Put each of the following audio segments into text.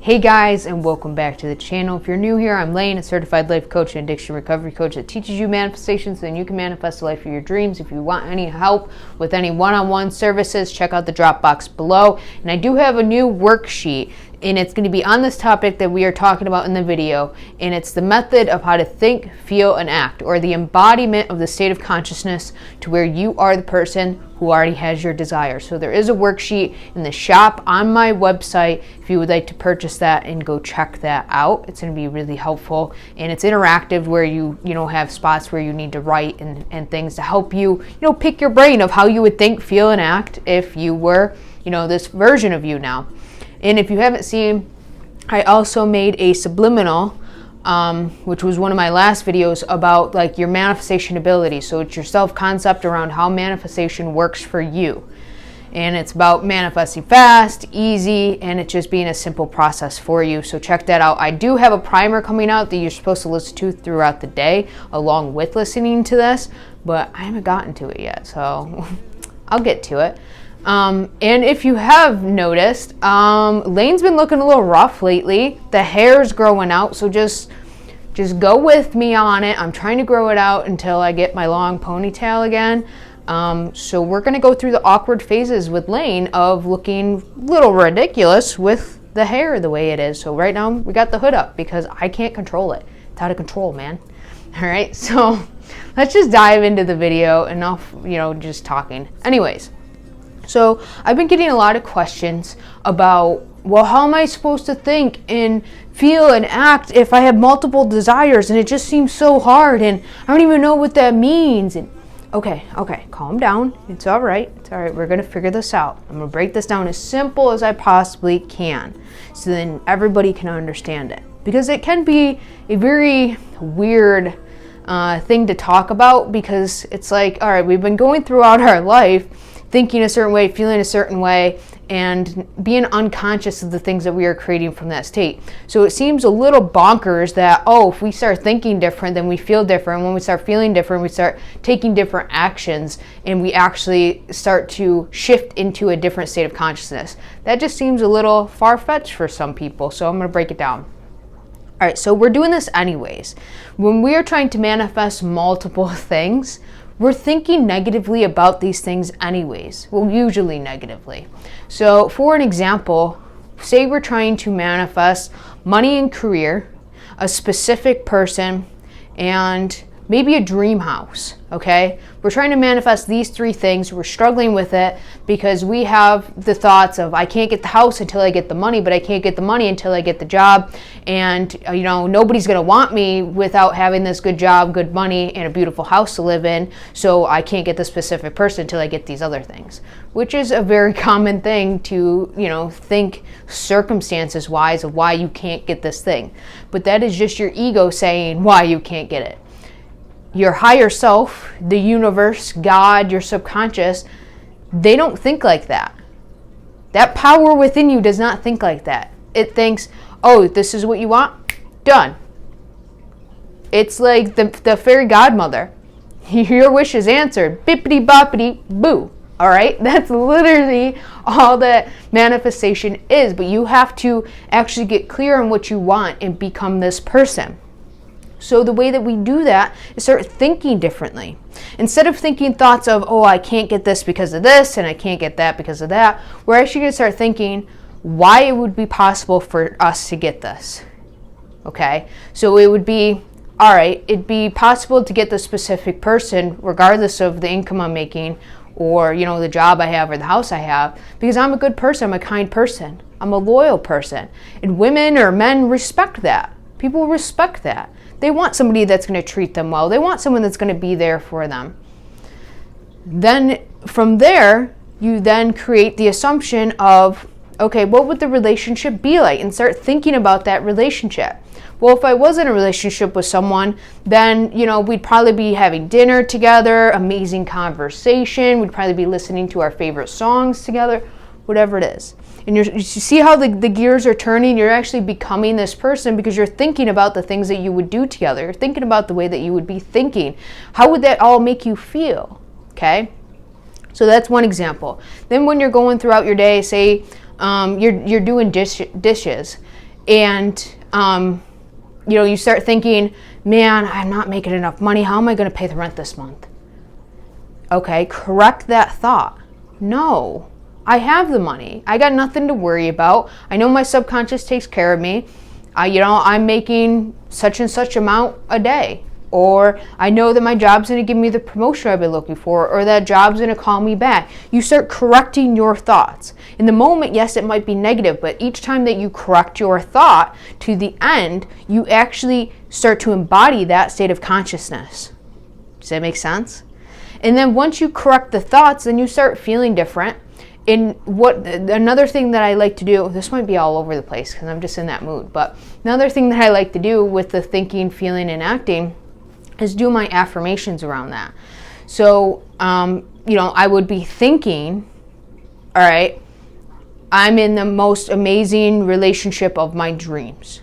Hey guys, and welcome back to the channel. If you're new here, I'm Laon, a certified life coach and addiction recovery coach that teaches you manifestation so then you can manifest the life of your dreams. If you want any help with any one-on-one services, check out the drop box below. And I do have a new worksheet, and it's going to be on this topic that we are talking about in the video, and it's the method of how to think, feel, and act, or the embodiment of the state of consciousness to where you are the person who already has your desire. So there is a worksheet in the shop on my website if you would like to purchase that and go check that out. It's going to be really helpful, and it's interactive where you have spots where you need to write and things to help you pick your brain of how you would think, feel, and act if you were this version of you now. And if you haven't seen, I also made a subliminal, which was one of my last videos about like your manifestation ability. So it's your self-concept around how manifestation works for you. And it's about manifesting fast, easy, and it just being a simple process for you. So check that out. I do have a primer coming out that you're supposed to listen to throughout the day along with listening to this, but I haven't gotten to it yet, so I'll get to it. And if you have noticed, Lane's been looking a little rough lately. The hair's growing out, so just go with me on it. I'm trying to grow it out until I get my long ponytail again. So we're going to go through the awkward phases with Lane of looking a little ridiculous with the hair the way it is. So right now we got the hood up because I can't control it. It's out of control, man. All right, so let's just dive into the video. Enough, just talking. Anyways. So I've been getting a lot of questions about, well, how am I supposed to think and feel and act if I have multiple desires and it just seems so hard and I don't even know what that means. And okay, calm down. It's all right. It's all right. We're going to figure this out. I'm going to break this down as simple as I possibly can so then everybody can understand it. Because it can be a very weird thing to talk about because it's like, all right, we've been going throughout our life thinking a certain way, feeling a certain way, and being unconscious of the things that we are creating from that state. So it seems a little bonkers that, if we start thinking different, then we feel different. When we start feeling different, we start taking different actions, and we actually start to shift into a different state of consciousness. That just seems a little far-fetched for some people, so I'm going to break it down. All right, so we're doing this anyways. When we are trying to manifest multiple things, we're thinking negatively about these things anyways. Well, usually negatively. So for an example, say we're trying to manifest money and career, a specific person, and maybe a dream house, okay? We're trying to manifest these three things. We're struggling with it because we have the thoughts of, I can't get the house until I get the money, but I can't get the money until I get the job. And, nobody's going to want me without having this good job, good money, and a beautiful house to live in. So I can't get the specific person until I get these other things, which is a very common thing to, think circumstances wise of why you can't get this thing. But that is just your ego saying why you can't get it. Your higher self, the universe, God, your subconscious, they don't think like that. That power within you does not think like that. It thinks, this is what you want? Done. It's like the fairy godmother. Your wish is answered. Bippity boppity boo. All right? That's literally all that manifestation is. But you have to actually get clear on what you want and become this person. So the way that we do that is start thinking differently. Instead of thinking thoughts of, I can't get this because of this and I can't get that because of that, we're actually going to start thinking why it would be possible for us to get this. Okay? So it would be, all right, it'd be possible to get the specific person regardless of the income I'm making or, the job I have or the house I have because I'm a good person, I'm a kind person, I'm a loyal person. And women or men respect that. People respect that. They want somebody that's going to treat them well. They want someone that's going to be there for them. Then from there, you then create the assumption of, okay, what would the relationship be like? And start thinking about that relationship. Well, if I was in a relationship with someone, then, we'd probably be having dinner together, amazing conversation. We'd probably be listening to our favorite songs together, whatever it is. And you see how the gears are turning? You're actually becoming this person because you're thinking about the things that you would do together. You're thinking about the way that you would be thinking. How would that all make you feel? Okay? So that's one example. Then when you're going throughout your day, say you're doing dishes and you start thinking, man, I'm not making enough money. How am I going to pay the rent this month? Okay, correct that thought. No, I have the money. I got nothing to worry about. I know my subconscious takes care of me. I'm making such and such amount a day. Or I know that my job's going to give me the promotion I've been looking for, or that job's going to call me back. You start correcting your thoughts. In the moment, yes, it might be negative, but each time that you correct your thought to the end, you actually start to embody that state of consciousness. Does that make sense? And then once you correct the thoughts, then you start feeling different. Another thing that I like to do, this might be all over the place because I'm just in that mood, but another thing that I like to do with the thinking, feeling, and acting is do my affirmations around that. So, I would be thinking, all right, I'm in the most amazing relationship of my dreams.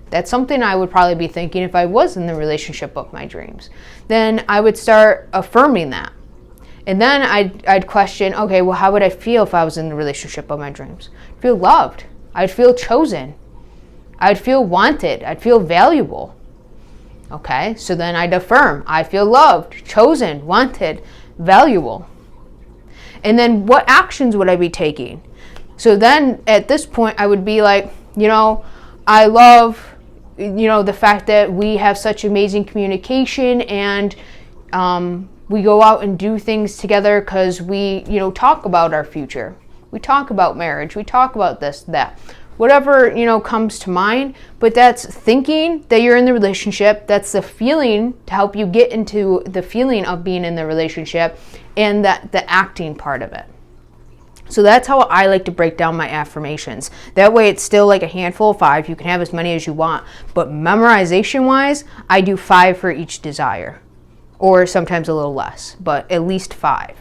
That's something I would probably be thinking if I was in the relationship of my dreams. Then I would start affirming that. And then I'd question, okay, well, how would I feel if I was in the relationship of my dreams? I'd feel loved. I'd feel chosen. I'd feel wanted. I'd feel valuable. Okay, so then I'd affirm, I feel loved, chosen, wanted, valuable. And then what actions would I be taking? So then at this point, I would be like, I love, the fact that we have such amazing communication, and we go out and do things together because we, talk about our future. We talk about marriage. We talk about this, that. Whatever, comes to mind, but that's thinking that you're in the relationship. That's the feeling to help you get into the feeling of being in the relationship, and the acting part of it. So that's how I like to break down my affirmations. That way it's still like a handful of 5. You can have as many as you want, but memorization wise, I do 5 for each desire, or sometimes a little less, but at least 5.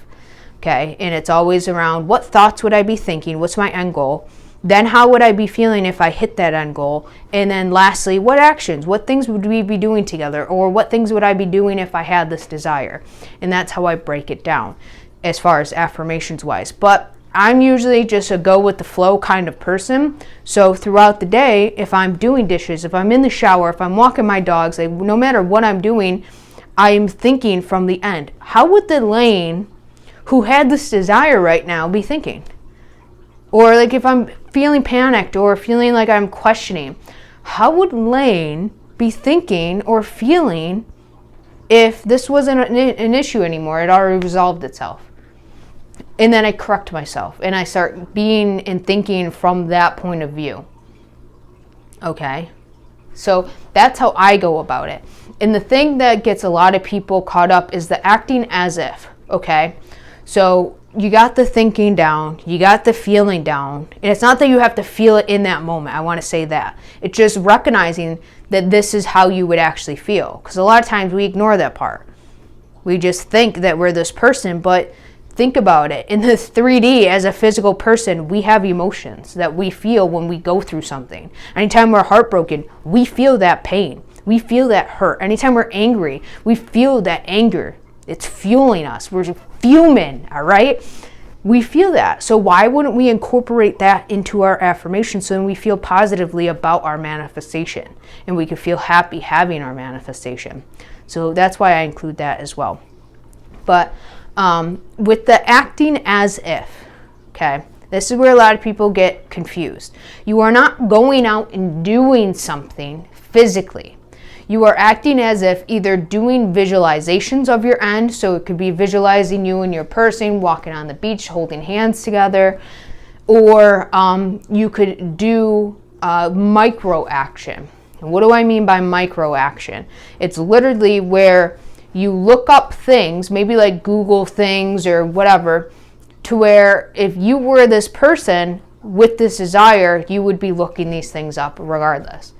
Okay, and it's always around what thoughts would I be thinking? What's my end goal? Then how would I be feeling if I hit that end goal? And then lastly, what actions, what things would we be doing together? Or what things would I be doing if I had this desire? And that's how I break it down as far as affirmations wise. But I'm usually just a go with the flow kind of person. So throughout the day, if I'm doing dishes, if I'm in the shower, if I'm walking my dogs, no matter what I'm doing, I'm thinking from the end. How would the Lane who had this desire right now be thinking? Or like if I'm feeling panicked or feeling like I'm questioning, how would Lane be thinking or feeling if this wasn't an issue anymore? It already resolved itself. And then I correct myself and I start being and thinking from that point of view. Okay? So that's how I go about it. And the thing that gets a lot of people caught up is the acting as if. Okay? So you got the thinking down, you got the feeling down, and it's not that you have to feel it in that moment. I want to say that. It's just recognizing that this is how you would actually feel. Because a lot of times we ignore that part. We just think that we're this person, but think about it. In the 3D, as a physical person, we have emotions that we feel when we go through something. Anytime we're heartbroken, we feel that pain. We feel that hurt. Anytime we're angry, we feel that anger. It's fueling us. We're fuming, all right? We feel that. So why wouldn't we incorporate that into our affirmation so then we feel positively about our manifestation and we can feel happy having our manifestation? So that's why I include that as well. But with the acting as if, okay, this is where a lot of people get confused. You are not going out and doing something physically. You are acting as if either doing visualizations of your end, so it could be visualizing you and your person walking on the beach, holding hands together, or you could do micro action. And what do I mean by micro action? It's literally where you look up things, maybe like Google things or whatever, to where if you were this person with this desire, you would be looking these things up regardless.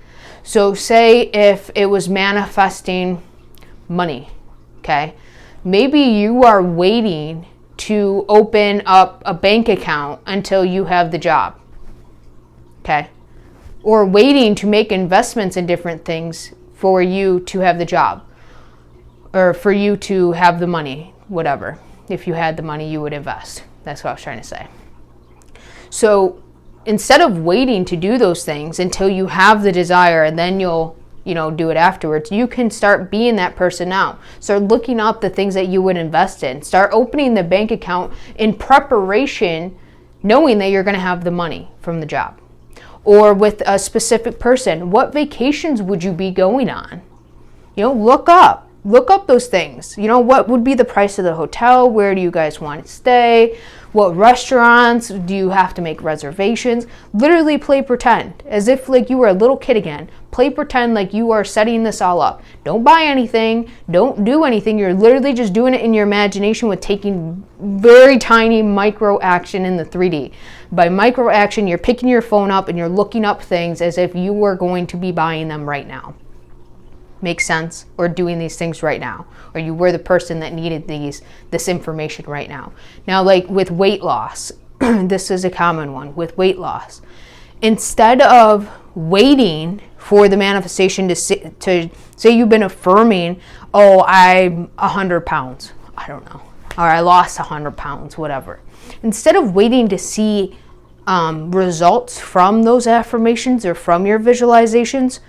So say if it was manifesting money, okay? Maybe you are waiting to open up a bank account until you have the job, okay? Or waiting to make investments in different things for you to have the job, or for you to have the money, whatever. If you had the money, you would invest. That's what I was trying to say. So instead of waiting to do those things until you have the desire and then you'll do it afterwards, you can start being that person now. Start looking up the things that you would invest in. Start opening the bank account in preparation, knowing that you're going to have the money from the job. Or with a specific person, what vacations would you be going on? Look up those things. What would be the price of the hotel? Where do you guys want to stay? What restaurants do you have to make reservations? Literally play pretend as if like you were a little kid again. Play pretend like you are setting this all up. Don't buy anything. Don't do anything. You're literally just doing it in your imagination with taking very tiny micro action in the 3D. By micro action, you're picking your phone up and you're looking up things as if you were going to be buying them right now. Makes sense? Or doing these things right now, or you were the person that needed this information right now. Now, like with weight loss, this is a common one with weight loss. Instead of waiting for the manifestation to say you've been affirming, oh, I'm 100 pounds, I don't know, or I lost 100 pounds, whatever. Instead of waiting to see results from those affirmations or from your visualizations,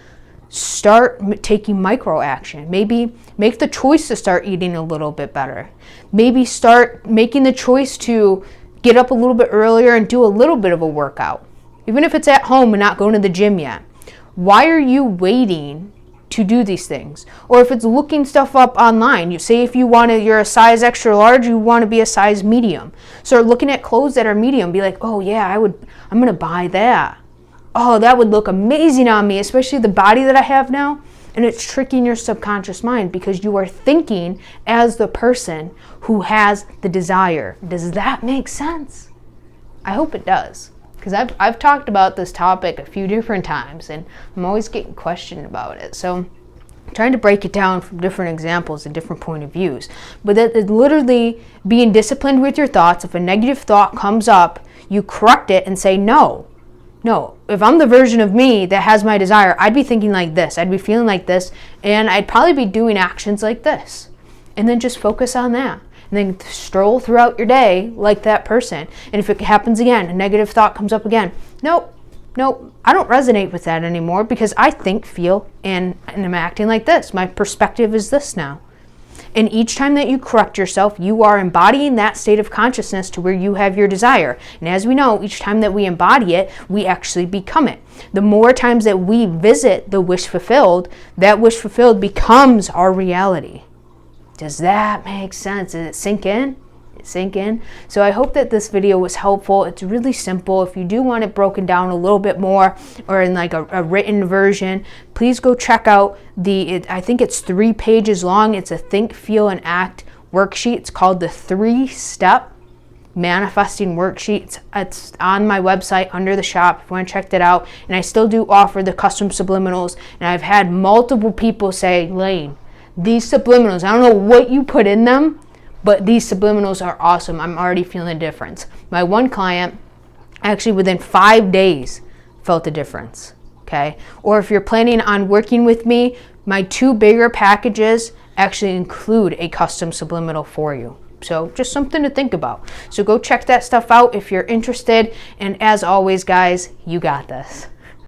start taking micro action. Maybe make the choice to start eating a little bit better. Maybe start making the choice to get up a little bit earlier and do a little bit of a workout, even if it's at home and not going to the gym yet. Why are you waiting to do these things? Or if it's looking stuff up online, you say if you're a size extra large, you want to be a size medium. Start looking at clothes that are medium. Be like, oh yeah, I'm going to buy that. Oh, that would look amazing on me, especially the body that I have now. And it's tricking your subconscious mind because you are thinking as the person who has the desire. Does that make sense? I hope it does. Because I've talked about this topic a few different times and I'm always getting questioned about it. So I'm trying to break it down from different examples and different point of views. But that is literally being disciplined with your thoughts. If a negative thought comes up, you correct it and say no. No, if I'm the version of me that has my desire, I'd be thinking like this, I'd be feeling like this, and I'd probably be doing actions like this. And then just focus on that. And then stroll throughout your day like that person. And if it happens again, a negative thought comes up again, nope, I don't resonate with that anymore because I think, feel, and am acting like this. My perspective is this now. And each time that you correct yourself, you are embodying that state of consciousness to where you have your desire. And as we know, each time that we embody it, we actually become it. The more times that we visit the wish fulfilled, that wish fulfilled becomes our reality. Does that make sense? Does it sink in? Sink in. So I hope that this video was helpful. It's really simple. If you do want it broken down a little bit more or in like a written version, please go check out I think it's 3 pages long. It's a think, feel, and act worksheet. It's called the 3-step manifesting worksheet. It's on my website under the shop if you want to check that out. And I still do offer the custom subliminals. And I've had multiple people say, Laon, these subliminals, I don't know what you put in them, but these subliminals are awesome. I'm already feeling a difference. My one client, actually within 5 days, felt a difference, okay? Or if you're planning on working with me, my 2 bigger packages actually include a custom subliminal for you. So just something to think about. So go check that stuff out if you're interested. And as always, guys, you got this.